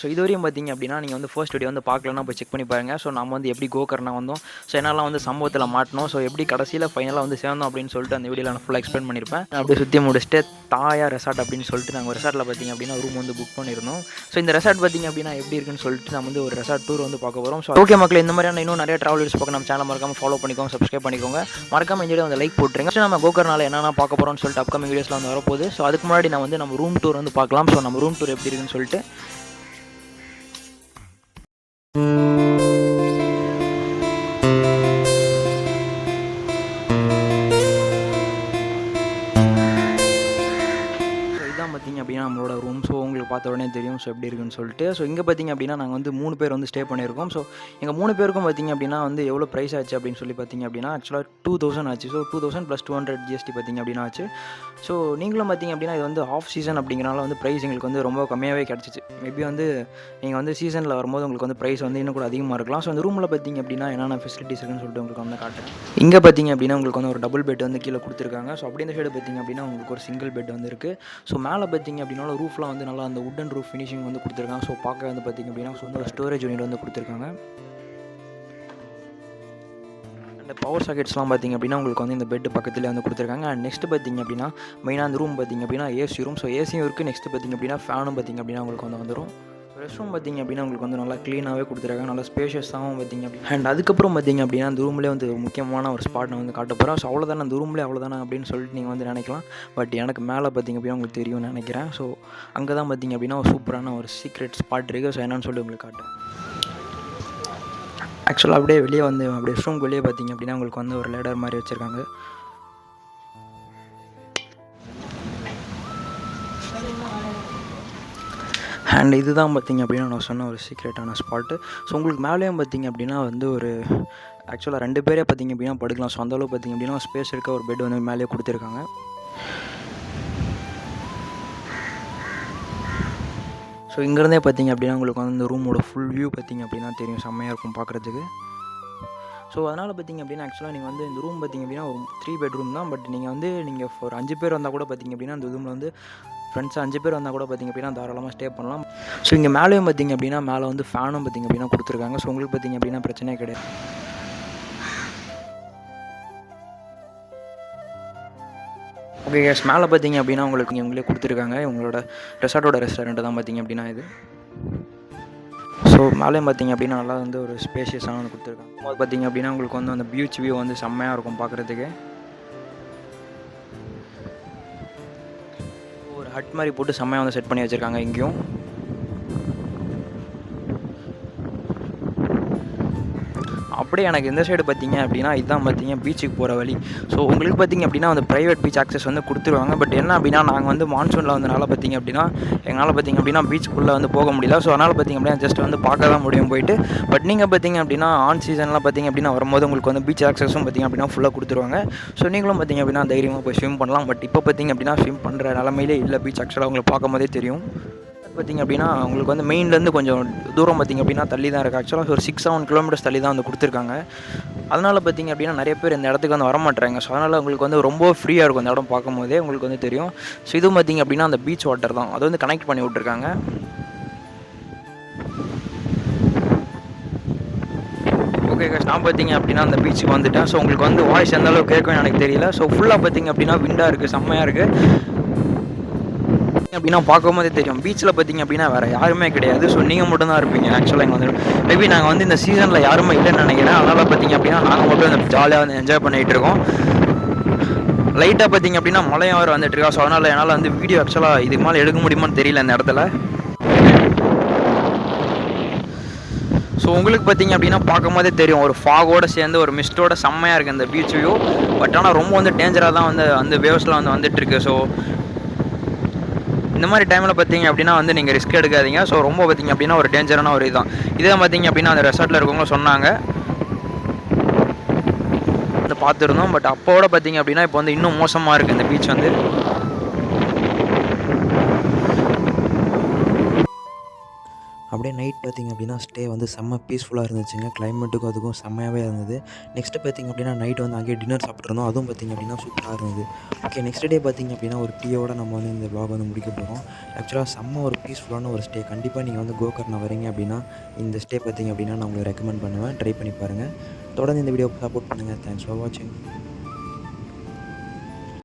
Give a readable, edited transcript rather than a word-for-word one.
So இதுவரையும் பார்த்தீங்க அப்படின்னா நீங்கள் வந்து ஃபர்ஸ்ட் வீடியோ வந்து பார்க்கலன்னா போய் செக் பண்ணி பாருங்கள். ஸோ நம்ம வந்து எப்படி கோகர்னா வந்தோம், ஸோ என்னெல்லாம் வந்து சம்பவத்தில் மாட்டணும், ஸோ எப்படி கடைசியில் ஃபைனலாக வந்து சேர்ந்தோம் அப்படின்னு சொல்லிட்டு அந்த வீடியோவில் நான் ஃபுல்லாக எக்ஸ்பிளைன் பண்ணியிருப்பேன். அப்படியே சுற்றி முடிச்சுட்டு தாயா ரெசார்ட் அப்படின்னு சொல்லிட்டு நாங்கள் ஒரு ரெசார்ட்டில் பார்த்தீங்க அப்படின்னா ரூம் வந்து புக் பண்ணியிருந்தோம். ஸோ இந்த ரெசார்ட் பார்த்தீங்க அப்படின்னா எப்படி இருக்குன்னு சொல்லிட்டு நம்ம வந்து ஒரு ரெசார்ட் டூர் வந்து பார்க்க போகிறோம். ஸோ ஓகே மக்கள், இந்த மாதிரியான இன்னும் நிறைய ட்ராவல் வீடியோஸ் பார்க்க நம்ம சேனல் மறக்காமல் ஃபாலோ பண்ணிக்கோங்க, சப்ஸ்கிரைப் பண்ணிக்கோங்க, மறக்காம இந்த வீடியோ வந்து லைக் போட்டுருங்க. ஸோ நம்ம கோகர்னால என்னென்ன பார்க்க போகிறோம்னு சொல்லிட்டு அப்கமிங் வீடியோஸில் வந்து வரப்போகுது. ஸோ அதுக்கு முன்னாடி நான் வந்து நம்ம ரூம் டூர் வந்து பார்க்கலாம். ஸோ நம்ம ரூம் டூர் எப்படி இருக்குன்னு சொல்லிட்டு பார்த்திங்க அப்படின்னா நம்மளோட ரூம். ஸோ உங்களுக்கு பார்த்த உடனே தெரியும் ஸோ எப்படி இருக்குன்னு சொல்லிட்டு. ஸோ இங்கே பார்த்திங்க அப்படின்னா நாங்கள் வந்து 3 பேர் வந்து ஸ்டே பண்ணியிருக்கோம். ஸோ எங்கள் 3 பேருக்கும் பார்த்திங்க அப்படின்னா வந்து எவ்வளோ ப்ரைஸ் ஆச்சு அப்படின்னு சொல்லி பார்த்திங்க அப்படின்னா ஆக்சுவலாக 2000 ஆச்சு. ஸோ 2000 + 200 GST பார்த்திங்க அப்படின்னா ஆச்சு. ஸோ நீங்களும் பார்த்திங்க அப்படின்னா இது வந்து ஆஃப் சீசன் அப்படிங்கிறனால வந்து ப்ரைஸ் எங்களுக்கு வந்து ரொம்ப கம்மியாகவே கிடச்சிச்சு. மேபி வந்து நீங்கள் வந்து சீசனில் வரும்போது உங்களுக்கு வந்து ப்ரைஸ் வந்து இன்னும் கூட அதிகமாக இருக்கலாம். ஸோ அந்த ரூமில் பார்த்திங்க அப்படின்னா என்னென்ன ஃபெசிலிட்டிஸ் இருக்குன்னு சொல்லிட்டு உங்களுக்கு வந்து காட்டுறேன். இங்கே பார்த்திங்க அப்படின்னா உங்களுக்கு வந்து ஒரு டபுள் பெட் வந்து கீழே கொடுத்துருக்காங்க. ஸோ அப்படி இந்த சைடு பார்த்திங்க அப்படின்னா உங்களுக்கு ஒரு சிங்கிள் பெட் வந்து இருக்குது. ஸோ மேலே பார்த்திங்க அப்படின்னா ரூஃப்லாம் வந்து நல்லா அந்த வுட் அண்ட் ரூஃப் ஃபினிஷிங் வந்து கொடுத்துருக்காங்க. ஸோ பார்க்க வந்து பார்த்திங்க அப்படின்னா ஸோ வந்து ஒரு ஸ்டோரேஜ் யூனிட் வந்து கொடுத்துருக்காங்க. அந்த பவர் சாக்கெட்ஸ்லாம் பார்த்திங்க அப்படின்னா உங்களுக்கு வந்து இந்த பெட்டு பக்கத்துலேயே வந்து கொடுத்துருக்காங்க. அண்ட் நெக்ஸ்ட்டு பார்த்திங்க அப்படின்னா மெயினாக அந்த ரூம் பார்த்திங்க அப்படின்னா ஏசி ரூம். ஸோ ஏசியும் இருக்குது. நெக்ஸ்ட்டு பார்த்திங்க அப்படின்னா ஃபேனும் பார்த்திங்க அப்படின்னா உங்களுக்கு வந்து வந்துடும். ரெஸ்ட் ரூம் பார்த்திங்க அப்படின்னா உங்களுக்கு வந்து நல்லா க்ளீனாகவே கொடுத்துருக்காங்க, நல்லா ஸ்பேஷியஸாகவும் பார்த்திங்க அப்படின்னா. அண்ட் அதுக்கப்புறம் பார்த்திங்க அப்படின்னா அந்த ரூம்லேயே வந்து முக்கியமான ஒரு ஸ்பாட் நான் வந்து காட்ட போகிறேன். ஸோ அவ்வளோதானே அந்த ரூம்லேயே அவ்வளோதானே அப்படின்னு சொல்லிட்டு நீங்கள் வந்து நினைக்கலாம். பட் எனக்கு மேலே பார்த்திங்க அப்படின்னா உங்களுக்கு தெரியும்னு நினைக்கிறேன். ஸோ அங்கே தான் பார்த்திங்க அப்படின்னா ஒரு சூப்பரான ஒரு சீக்ரெட் ஸ்பாட் இருக்குது. ஸோ என்னன்னு சொல்லி உங்களுக்கு காட்டுறேன். ஆக்சுவலாக அப்படியே வெளியே வந்து அப்படியே ரெஸ்ட் ரூம்க்கு வெளியே பார்த்திங்க அப்படின்னா உங்களுக்கு வந்து ஒரு லேடர் மாதிரி வச்சுருக்காங்க. அண்ட் இதுதான் பார்த்திங்க அப்படின்னா நான் சொன்ன ஒரு சீக்ரெட்டான ஸ்பாட்டு. ஸோ உங்களுக்கு மேலேயும் பார்த்திங்க அப்படின்னா வந்து ஒரு ஆக்சுவலாக 2 பேரே பார்த்திங்க அப்படின்னா படுக்கலாம். ஸோ அந்தளவு பார்த்திங்க அப்படின்னா ஸ்பேஸ் இருக்க ஒரு பெட் வந்து மேலேயே கொடுத்துருக்காங்க. ஸோ இங்கேருந்தே பார்த்திங்க அப்படின்னா உங்களுக்கு வந்து இந்த ரூமோட ஃபுல் வியூ பார்த்திங்க அப்படின்னா தெரியும், செம்மையாக இருக்கும் பார்க்குறதுக்கு. ஸோ அதனால் பார்த்திங்க அப்படின்னா ஆக்சுவலாக நீங்கள் வந்து இந்த ரூம் பார்த்திங்க அப்படின்னா ஒரு 3 பெட்ரூம் தான். பட் நீங்கள் ஒரு 5 பேர் வந்தால் கூட பார்த்திங்க அப்படின்னா இந்த ரூமில் வந்து ஃப்ரெண்ட்ஸ் 5 பேர் வந்தால் கூட பார்த்திங்க அப்படின்னா தாராளமாக ஸ்டே பண்ணலாம். ஸோ இங்கே மேலேயும் பார்த்திங்க அப்படின்னா மேலே வந்து ஃபேனும் பார்த்திங்க அப்படின்னா கொடுத்துருக்காங்க. ஸோ உங்களுக்கு பார்த்திங்க அப்படின்னா பிரச்சனையே கிடையாது. ஓகே கேஸ், மேலே பார்த்திங்க அப்படின்னா உங்களுக்கு இவங்களே கொடுத்துருக்காங்க. இவங்களோட ரெசார்ட்டோட ரெஸ்டாரண்ட்டு தான் பார்த்திங்க அப்படின்னா இது. ஸோ மேலேயும் பார்த்திங்க அப்படின்னா நல்லா வந்து ஒரு ஸ்பேஷியஸாக வந்து கொடுத்துருக்காங்க. அது பார்த்திங்க அப்படின்னா உங்களுக்கு வந்து அந்த பீச் வியூ வந்து செம்மையாக இருக்கும் பார்க்குறதுக்கு. ஒரு ஹட் மாதிரி போட்டு செம்மையாக வந்து செட் பண்ணி வச்சுருக்காங்க இங்கேயும். அப்படியே எனக்கு இந்த சைடு பார்த்திங்க அப்படின்னா இதுதான் பார்த்திங்க பீச்சுக்கு போகிற வழி. ஸோ உங்களுக்கு பார்த்திங்க அப்படின்னா அந்த ப்ரைவேட் பீச் ஆக்சஸ் வந்து கொடுத்துருவாங்க. பட் என்ன அப்படின்னா நாங்கள் வந்து மான்சூனில் வந்தனால பார்த்திங்க அப்படின்னா எங்களால் பார்த்திங்க அப்படின்னா பீச்சுக்குள்ளே வந்து போக முடியல. ஸோ அதனால் பார்த்திங்க அப்படின்னா ஜஸ்ட் வந்து பார்க்க தான் முடியும் போயிட்டு. பட் நீங்கள் பார்த்திங்க அப்படின்னா ஆன் சீசன்லாம் பார்த்திங்க அப்படின்னா வரும்போது உங்களுக்கு வந்து பீச் ஆக்சஸும் பார்த்திங்க அப்படின்னா ஃபுல்லாக கொடுத்துருவாங்க. ஸோ நீங்களும் பார்த்திங்க அப்படின்னா தைரியமாக போய் ஸ்விம் பண்ணலாம். பட் இப்போ பார்த்திங்க அப்படின்னா ஸ்விம் பண்ணுற நிலமையிலே இல்லை பீச். ஆக்சுவலாக உங்களுக்கு பார்க்கும் போதே தெரியும். பார்த்திங்க அப்படின்னா உங்களுக்கு வந்து மெயின்லேருந்து கொஞ்சம் தூரம் பார்த்திங்க அப்படின்னா தள்ளி தான் இருக்குது. ஆக்சுவலாக ஒரு 6-7 கிலோமீட்டர்ஸ் தள்ளி தான் வந்து கொடுத்துருக்காங்க. அதனால் பார்த்திங்க அப்படின்னா நிறைய பேர் இந்த இடத்துக்கு வந்து வரமாட்டாங்க. ஸோ அதனால் உங்களுக்கு வந்து ரொம்ப ஃப்ரீயாக இருக்கும் இந்த இடம் பார்க்கும் போதே உங்களுக்கு வந்து தெரியும். ஸோ இதுவும் பார்த்திங்க அப்படின்னா அந்த பீச் வாட்டர் தான், அதை வந்து கனெக்ட் பண்ணி விட்ருக்காங்க. ஓகே கேஸ், நான் பார்த்திங்க அப்படின்னா அந்த பீச்சுக்கு வந்துட்டேன். ஸோ உங்களுக்கு வந்து வாய்ஸ் எந்த அளவுக்கு கேட்கும் எனக்கு தெரியல. ஸோ ஃபுல்லாக பார்த்திங்க அப்படின்னா விண்டாக இருக்குது, செம்மையாக இருக்குது அப்படின்னா பார்க்கும்போதே தெரியும். பீச்சில் பார்த்திங்க அப்படின்னா வேறு யாருமே கிடையாது. ஸோ நீங்கள் மட்டும் தான் இருப்பீங்க. ஆக்சுவலாக இங்கே வந்து மேபி நாங்கள் வந்து இந்த சீசனில் யாருமே இல்லைன்னு நினைக்கிறேன். அதனால் பார்த்திங்க அப்படின்னா நாங்கள் மட்டும் இந்த ஜாலியாக வந்து என்ஜாய் பண்ணிகிட்டு இருக்கோம். லைட்டாக பார்த்திங்க அப்படின்னா மழையும் வேறு வந்துட்டுருக்கா. ஸோ அதனால் என்னால் வந்து வீடியோ ஆக்சுவலாக இதுக்கு மேலே எடுக்க முடியுமான்னு தெரியல இந்த இடத்துல. ஸோ உங்களுக்கு பார்த்திங்க அப்படின்னா பார்க்கும் போதே தெரியும் ஒரு ஃபாகோடு சேர்ந்து ஒரு மிஸ்ட்டோட செம்மையாக இருக்குது இந்த பீச் வியூ. பட் ஆனால் ரொம்ப வந்து டேஞ்சராக தான் வந்து அந்த வேவ்ஸ்லாம் வந்து வந்துட்டுருக்கு. ஸோ இந்த மாதிரி டைமில் பார்த்திங்க அப்படின்னா வந்து நீங்கள் ரிஸ்க் எடுக்காதீங்க. ஸோ ரொம்ப பார்த்திங்க அப்படின்னா ஒரு டேஞ்சரான ஒரு இதுதான். இதே பார்த்திங்க அப்படின்னா அந்த ரெசார்ட்டில் இருக்கவங்க சொன்னாங்க வந்து பார்த்துருந்தோம். பட் அப்போட பார்த்திங்க அப்படின்னா இப்போ வந்து இன்னும் மோசமாக இருக்குது இந்த பீச் வந்து. அப்படியே நைட் பார்த்திங்க அப்படின்னா ஸ்டே வந்து செம்ம பீஸ்ஃபுல்லாக இருந்துச்சுங்க. கிளைமேட்டுக்கும் அதுக்கும் செம்மையாகவே இருந்தது. நெக்ஸ்ட்டு பார்த்திங்க அப்படின்னா நைட் வந்து அங்கேயே டின்னர் சாப்பிட்ருந்தோம். அதுவும் பார்த்திங்க அப்படின்னா சூப்பராக இருந்தது. ஓகே, நெக்ஸ்ட் டே பார்த்திங்க அப்படின்னா ஒரு டீயோட நம்ம வந்து இந்த விலாக் வந்து முடிக்க போகிறோம். ஆக்சுவலாக செம்ம ஒரு பீஸ்ஃபுல்லான ஒரு ஸ்டே. கண்டிப்பாக நீங்கள் வந்து கோகர்ணா வரீங்க அப்படின்னா இந்த ஸ்டே பார்த்திங்க அப்படின்னா நான் உங்களுக்கு ரெக்கமெண்ட் பண்ணுவேன். ட்ரை பண்ணி பாருங்கள். தொடர்ந்து இந்த வீடியோவுக்கு சப்போர்ட் பண்ணுங்கள். தேங்க்ஸ் ஃபார் வாட்சிங்.